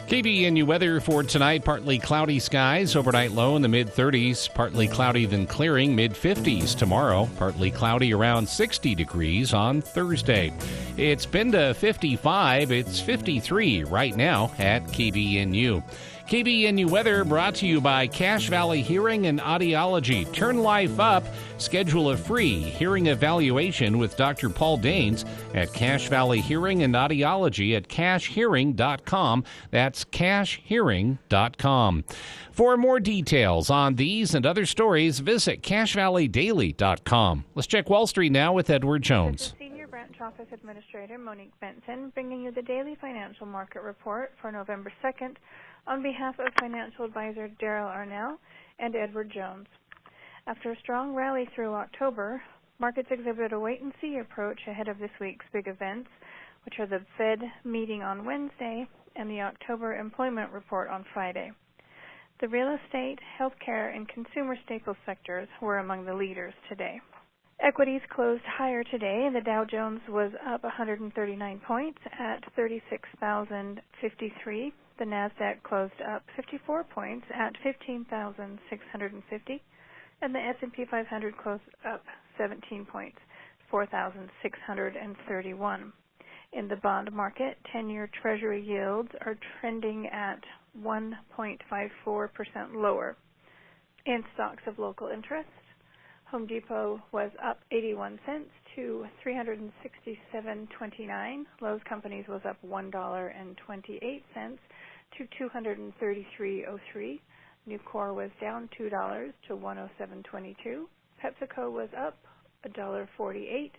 KVNU weather for tonight, partly cloudy skies, overnight low in the mid-30s, partly cloudy then clearing, mid-50s tomorrow, partly cloudy around 60 degrees on Thursday. It's been to 55, it's 53 right now at KVNU. KVNU weather brought to you by Cache Valley Hearing and Audiology. Turn life up. Schedule a free hearing evaluation with Dr. Paul Daines at Cache Valley Hearing and Audiology at cachehearing.com. That's cachehearing.com. For more details on these and other stories, visit cachevalleydaily.com. Let's check Wall Street now with Edward Jones. Senior Branch Office Administrator Monique Benson bringing you the daily financial market report for November 2nd on behalf of financial advisor Daryl Arnell and Edward Jones. After a strong rally through October, markets exhibited a wait-and-see approach ahead of this week's big events, which are the Fed meeting on Wednesday and the October employment report on Friday. The real estate, healthcare, and consumer staple sectors were among the leaders today. Equities closed higher today, and the Dow Jones was up 139 points at 36,053. The NASDAQ closed up 54 points at 15,650, and the S&P 500 closed up 17 points, 4,631. In the bond market, 10-year Treasury yields are trending at 1.54% lower. In stocks of local interest, Home Depot was up 81 cents to $367.29. Lowe's Companies was up $1.28 to $233.03. Nucor was down $2 to $107.22. PepsiCo was up $1.48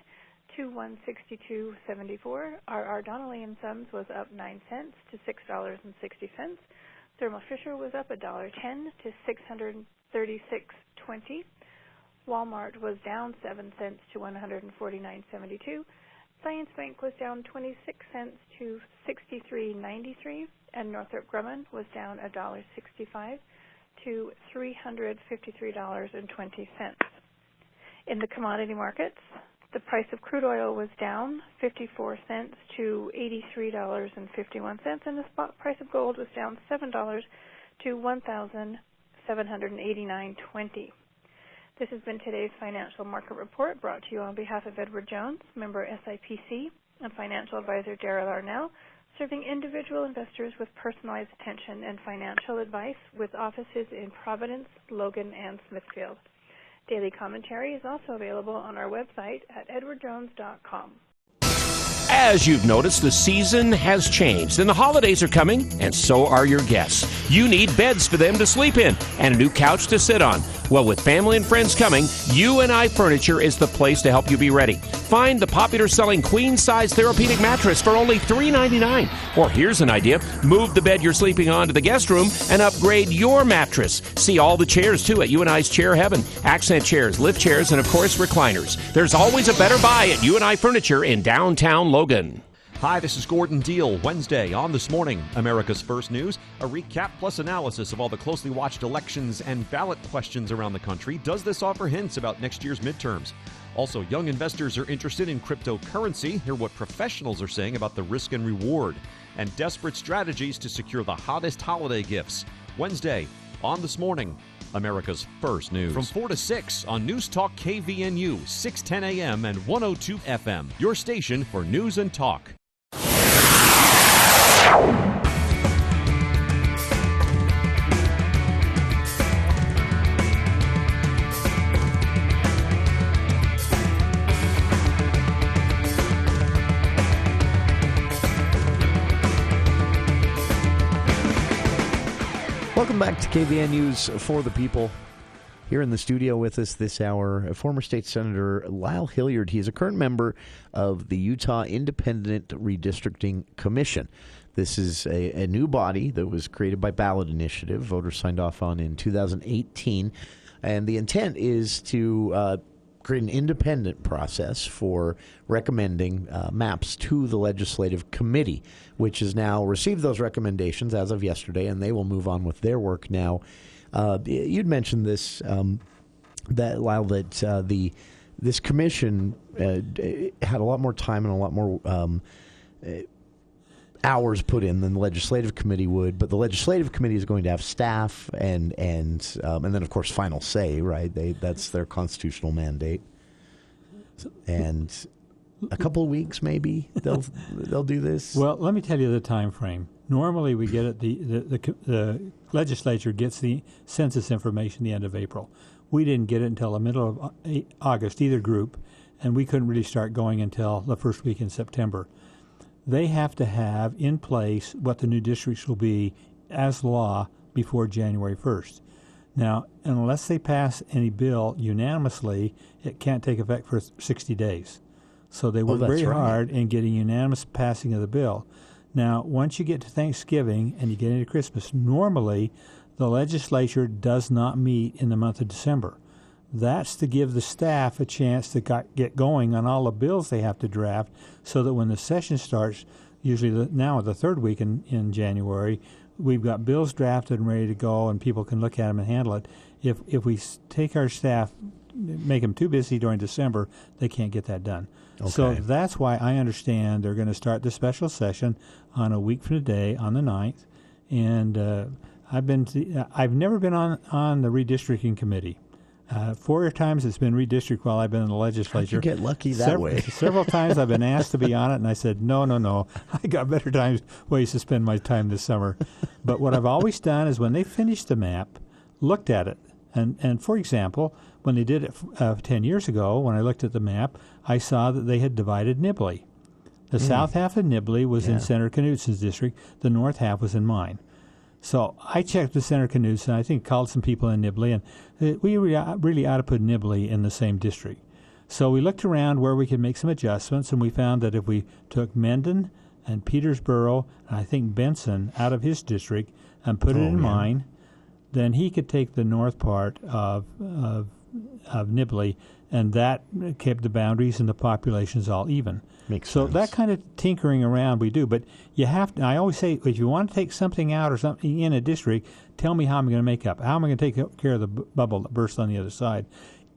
to $162.74. R.R. Donnelley & Sons was up 9 cents to $6.60. Thermo Fisher was up $1.10 to $636.20. Walmart was down 7 cents to $149.72. Science Bank was down 26 cents to $63.93, and Northrop Grumman was down $1.65 to $353.20. In the commodity markets, the price of crude oil was down 54 cents to $83.51, and the spot price of gold was down $7 to $1,789.20. This has been today's financial market report, brought to you on behalf of Edward Jones, member SIPC, and financial advisor Daryl Arnell, serving individual investors with personalized attention and financial advice with offices in Providence, Logan, and Smithfield. Daily commentary is also available on our website at edwardjones.com. As you've noticed, the season has changed, and the holidays are coming, and so are your guests. You need beds for them to sleep in and a new couch to sit on. Well, with family and friends coming, UNI Furniture is the place to help you be ready. Find the popular-selling queen-size therapeutic mattress for only $3.99. Or here's an idea. Move the bed you're sleeping on to the guest room and upgrade your mattress. See all the chairs, too, at UNI's Chair Heaven. Accent chairs, lift chairs, and, of course, recliners. There's always a better buy at UNI Furniture in downtown Logan. Hi, this is Gordon Deal. Wednesday on This Morning, America's First News, a recap plus analysis of all the closely watched elections and ballot questions around the country. Does this offer hints about next year's midterms? Also, young investors are interested in cryptocurrency. Hear what professionals are saying about the risk and reward. And desperate strategies to secure the hottest holiday gifts. Wednesday on This Morning, America's First News. From 4 to 6 on News Talk KVNU, 610 AM and 102 FM. Your station for news and talk. Welcome back to KVN News for the People. Here in the studio with us this hour, former State Senator Lyle Hillyard. He is a current member of the Utah Independent Redistricting Commission. This is a new body that was created by ballot initiative. Voters signed off on in 2018. And the intent is to create an independent process for recommending maps to the Legislative Committee, which has now received those recommendations as of yesterday, and they will move on with their work now. You'd mentioned this, that Lyle, that this commission had a lot more time and a lot more hours put in than the Legislative Committee would, but the Legislative Committee is going to have staff and then of course final say, right? That's their constitutional mandate. And a couple of weeks maybe they'll do this. Well, let me tell you the time frame. Normally we get it, the legislature gets the census information the end of April. We didn't get it until the middle of August, either group, and we couldn't really start going until the first week in September. They have to have in place what the new districts will be as law before January 1st. Now, unless they pass any bill unanimously, it can't take effect for 60 days. So they work very hard in getting unanimous passing of the bill. Now, once you get to Thanksgiving and you get into Christmas, normally the legislature does not meet in the month of December. That's to give the staff a chance to get going on all the bills they have to draft so that when the session starts, usually now the third week in January, we've got bills drafted and ready to go and people can look at them and handle it. If we take our staff, make them too busy during December, they can't get that done. Okay. So that's why I understand they're going to start the special session on a week from today, on the 9th. And I've never been on the redistricting committee. 4 times it's been redistrict while I've been in the legislature. How'd you get lucky that way? Several times I've been asked to be on it, and I said, no. I got better ways to spend my time this summer. But what I've always done is when they finished the map, looked at it. And for example, when they did it 10 years ago, when I looked at the map, I saw that they had divided Nibley. The south half of Nibley was in Senator Knutson's district. The north half was in mine. So I checked with Senator Knutson, I think called some people in Nibley, and we really ought to put Nibley in the same district. So we looked around where we could make some adjustments, and we found that if we took Mendon and Petersboro, and I think Benson, out of his district and put it in mine, then he could take the north part of Nibley, and that kept the boundaries and the populations all even. Makes so sense. that kind of tinkering around we do, but you have to. I always say, if you want to take something out or something in a district, tell me how I'm going to make up. How am I going to take care of the bubble that bursts on the other side?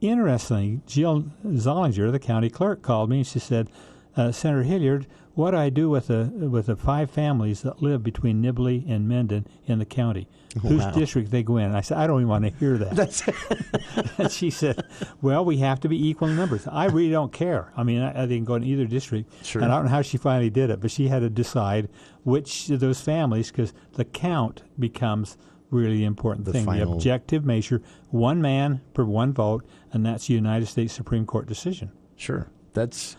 Interestingly, Jill Zollinger, the county clerk, called me and she said, Senator Hillyard, what do I do with the 5 families that live between Nibley and Mendon in the county? Whose district they go in? And I said, I don't even want to hear that. And she said, well, we have to be equal in numbers. I really don't care. I mean, I can go in either district. Sure. And I don't know how she finally did it, but she had to decide which of those families, because the count becomes really important thing. The objective measure, 1 man per 1 vote, and that's a United States Supreme Court decision. Sure. That's...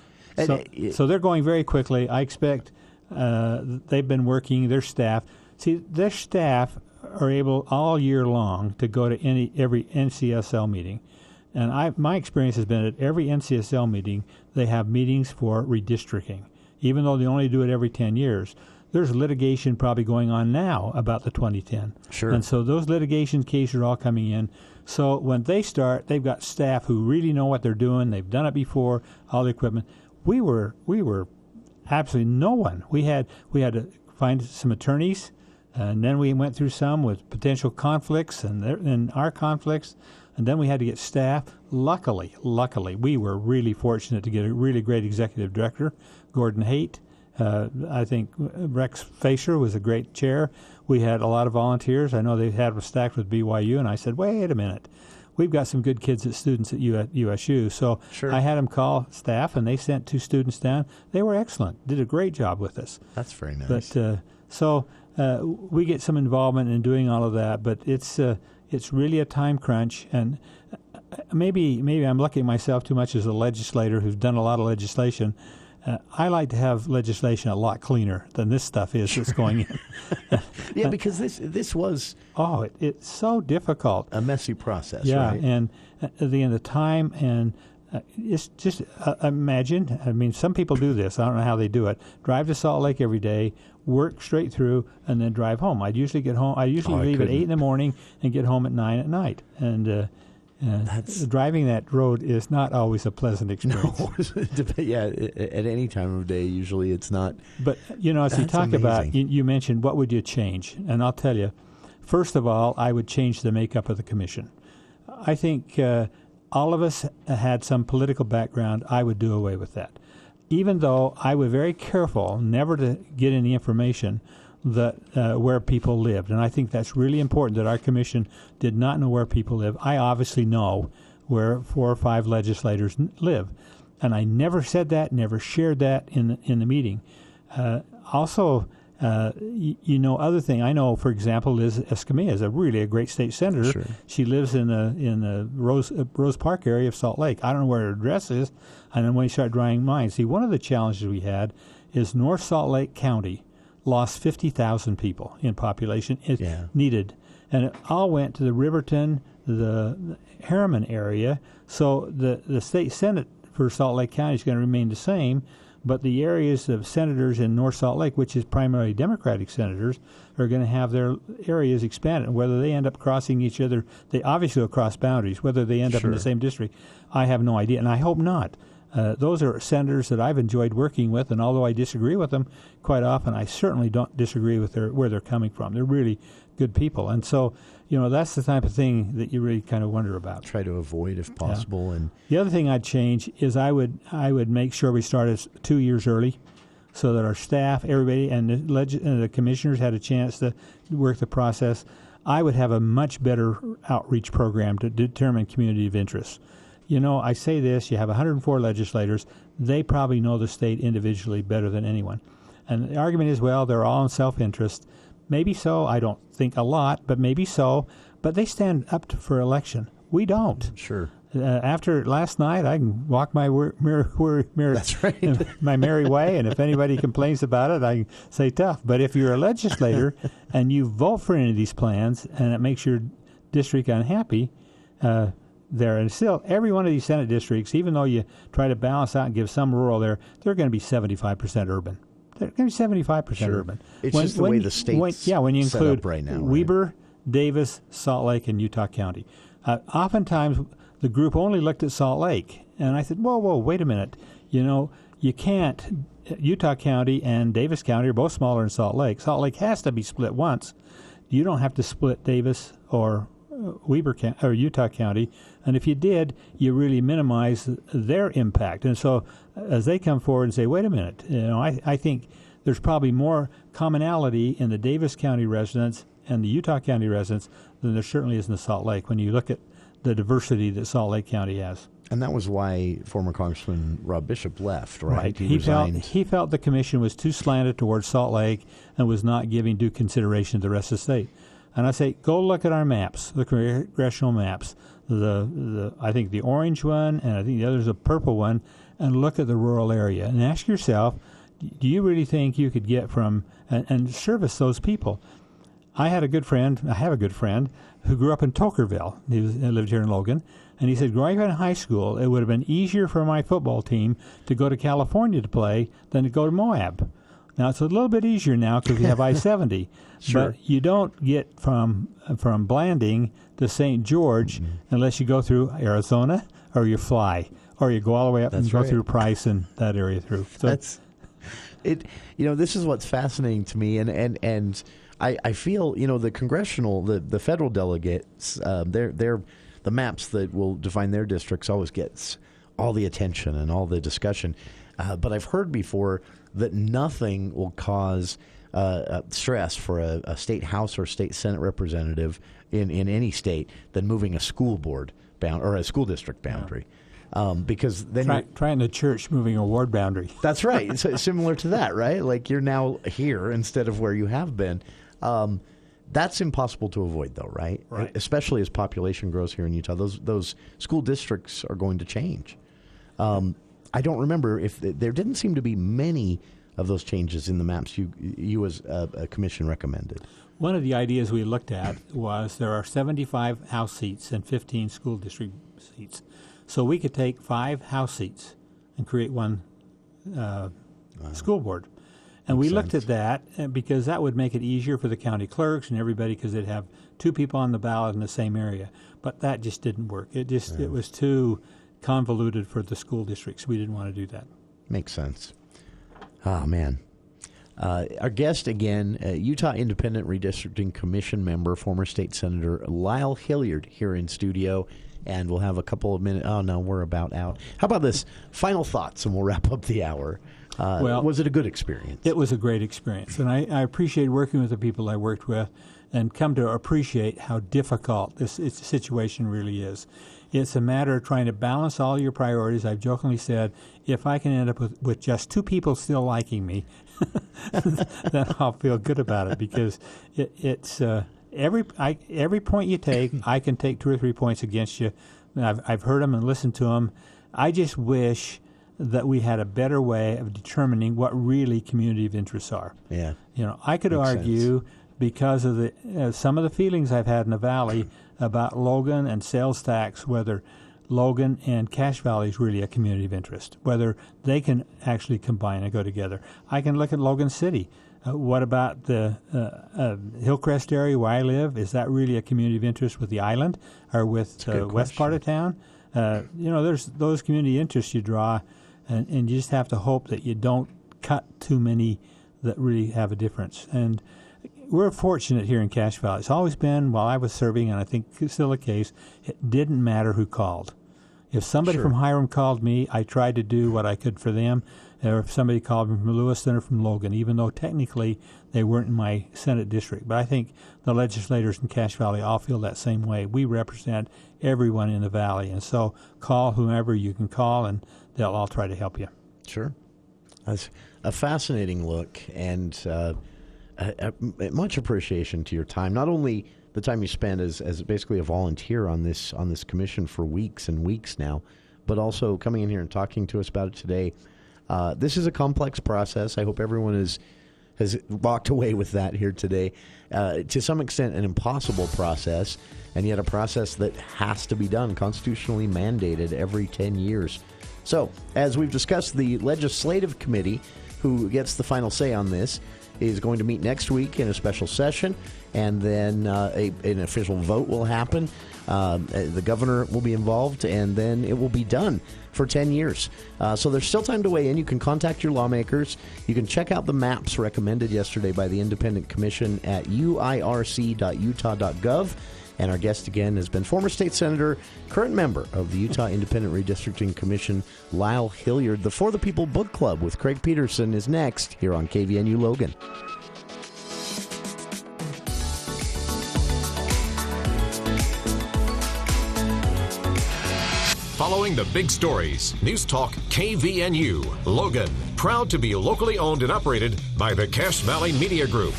So they're going very quickly. I expect they've been working, their staff. See, their staff are able all year long to go to every NCSL meeting. And my experience has been at every NCSL meeting, they have meetings for redistricting. Even though they only do it every 10 years, there's litigation probably going on now about the 2010. Sure. And so those litigation cases are all coming in. So when they start, they've got staff who really know what they're doing. They've done it before, all the equipment. We were absolutely no one. We had to find some attorneys, and then we went through some with potential conflicts and our conflicts, and then we had to get staff. Luckily, we were really fortunate to get a really great executive director, Gordon Haight. I think Rex Fasher was a great chair. We had a lot of volunteers. I know they had us stacked with BYU, and I said, wait a minute. We've got some good kids students at USU. So sure. I had them call staff, and they sent 2 students down. They were excellent, did a great job with us. That's very nice. But we get some involvement in doing all of that, but it's really a time crunch. And maybe I'm looking at myself too much as a legislator who's done a lot of legislation. I like to have legislation a lot cleaner than this stuff is that's going in. Yeah, because this was... Oh, it's so difficult. A messy process, yeah, right? And at the end of time, and it's just imagine, I mean, some people do this. I don't know how they do it. Drive to Salt Lake every day, work straight through, and then drive home. I usually leave at 8 in the morning and get home at 9 at night. And driving that road is not always a pleasant experience. No, yeah, at any time of day, usually it's not. But, as you talk about, you mentioned what would you change? And I'll tell you, first of all, I would change the makeup of the commission. I think all of us had some political background. I would do away with that. Even though I was very careful never to get any information that where people lived. And I think that's really important that our commission did not know where people live. I obviously know where 4 or 5 legislators live. And I never said that, never shared that in the meeting. Also, other thing, I know, for example, Liz Escamilla is a great state senator. Sure. She lives in the Rose Park area of Salt Lake. I don't know where her address is. And then when you start drawing lines, see, one of the challenges we had is North Salt Lake County lost 50,000 people in population. It needed. And it all went to the Riverton, the Harriman area. So the state Senate for Salt Lake County is going to remain the same, but the areas of senators in North Salt Lake, which is primarily Democratic senators, are going to have their areas expanded. Whether they end up crossing each other, they obviously will cross boundaries. Whether they end up in the same district, I have no idea, and I hope not. Those are senators that I've enjoyed working with, and although I disagree with them quite often, I certainly don't disagree with where they're coming from. They're really good people. And so, that's the type of thing that you really kind of wonder about. Try to avoid if possible. Yeah. And the other thing I'd change is I would make sure we started 2 years early so that our staff, everybody, and the commissioners had a chance to work the process. I would have a much better outreach program to determine community of interest. I say this, you have 104 legislators. They probably know the state individually better than anyone. And the argument is, well, they're all in self-interest. Maybe so. I don't think a lot, but maybe so. But they stand up for election. We don't. Sure. After last night, I can walk my That's right. my merry way, and if anybody complains about it, I can say tough. But if you're a legislator and you vote for any of these plans and it makes your district unhappy, and still, every one of these Senate districts, even though you try to balance out and give some rural there, they're going to be 75% urban. They're going to be 75% urban. It's just the way the state's when you include set up right now. Weber, Davis, Salt Lake, and Utah County. Oftentimes, the group only looked at Salt Lake. And I said, whoa, wait a minute. You can't. Utah County and Davis County are both smaller than Salt Lake. Salt Lake has to be split once. You don't have to split Davis or Weber or Utah County, and if you did, you really minimize their impact. And so, as they come forward and say, "Wait a minute," I think there's probably more commonality in the Davis County residents and the Utah County residents than there certainly is in the Salt Lake when you look at the diversity that Salt Lake County has. And that was why former Congressman Rob Bishop left, right? Right. He felt the commission was too slanted towards Salt Lake and was not giving due consideration to the rest of the state. And I say, go look at our maps, the congressional maps. I think the orange one, and I think the other is a purple one, and look at the rural area and ask yourself, do you really think you could get from and service those people? I have a good friend who grew up in Tokerville. He lived here in Logan. And he said, growing up in high school, it would have been easier for my football team to go to California to play than to go to Moab. Now, it's a little bit easier now because we have I-70. Sure. But you don't get from Blanding to St. George unless you go through Arizona or you fly. Or you go all the way up and go through Price and that area through. So that's it. This is what's fascinating to me. And I feel, the congressional, the federal delegates, they're the maps that will define their districts always gets all the attention and all the discussion. But I've heard before that nothing will cause stress for a state house or state senate representative in any state than moving a school board or a school district boundary. Because then trying the church moving a ward boundary. That's right. It's similar to that, right? Like you're now here instead of where you have been. That's impossible to avoid, though, right? Right. Especially as population grows here in Utah, those school districts are going to change. I don't remember if there didn't seem to be many of those changes in the maps you as a commission recommended. One of the ideas we looked at was there are 75 House seats and 15 school district seats. So we could take 5 House seats and create one school board. And we looked at that because that would make it easier for the county clerks and everybody because they'd have 2 people on the ballot in the same area. But that just didn't work. It was too convoluted for the school districts. We didn't want to do that. Makes sense. Oh, man. Our guest again, Utah Independent Redistricting Commission member, former state senator Lyle Hillyard here in studio. And we'll have a couple of minutes. Oh, no, we're about out. How about this? Final thoughts, and we'll wrap up the hour. Was it a good experience? It was a great experience. And I appreciate working with the people I worked with and come to appreciate how difficult this situation really is. It's a matter of trying to balance all your priorities. I've jokingly said, if I can end up with just 2 people still liking me, then I'll feel good about it because it's every point you take, I can take 2 or 3 points against you. I've heard them and listened to them. I just wish that we had a better way of determining what really community of interests are. Yeah. I could argue because of the some of the feelings I've had in the Valley about Logan and sales tax, whether Logan and Cache Valley is really a community of interest, whether they can actually combine and go together. I can look at Logan City. What about the Hillcrest area where I live? Is that really a community of interest with the island or with the west part of town? There's those community interests you draw, and you just have to hope that you don't cut too many that really have a difference. And we're fortunate here in Cache Valley. It's always been, while I was serving, and I think it's still the case, it didn't matter who called. If somebody from Hiram called me, I tried to do what I could for them. Or if somebody called me from Lewiston or from Logan, even though technically they weren't in my Senate district. But I think the legislators in Cache Valley all feel that same way. We represent everyone in the Valley. And so call whomever you can call, and they'll all try to help you. Sure. That's a fascinating look, and much appreciation to your time. Not only the time you spent as basically a volunteer on this commission for weeks and weeks now, but also coming in here and talking to us about it today. This is a complex process. I hope everyone has walked away with that here today. To some extent, an impossible process, and yet a process that has to be done, constitutionally mandated every 10 years. So, as we've discussed, the Legislative Committee who gets the final say on this, is going to meet next week in a special session, and then an official vote will happen. The governor will be involved, and then it will be done for 10 years. So there's still time to weigh in. You can contact your lawmakers. You can check out the maps recommended yesterday by the Independent Commission at uirc.utah.gov. And our guest again has been former state senator, current member of the Utah Independent Redistricting Commission, Lyle Hillyard. The For the People Book Club with Craig Peterson is next here on KVNU Logan. Following the big stories, News Talk KVNU, Logan. Proud to be locally owned and operated by the Cache Valley Media Group.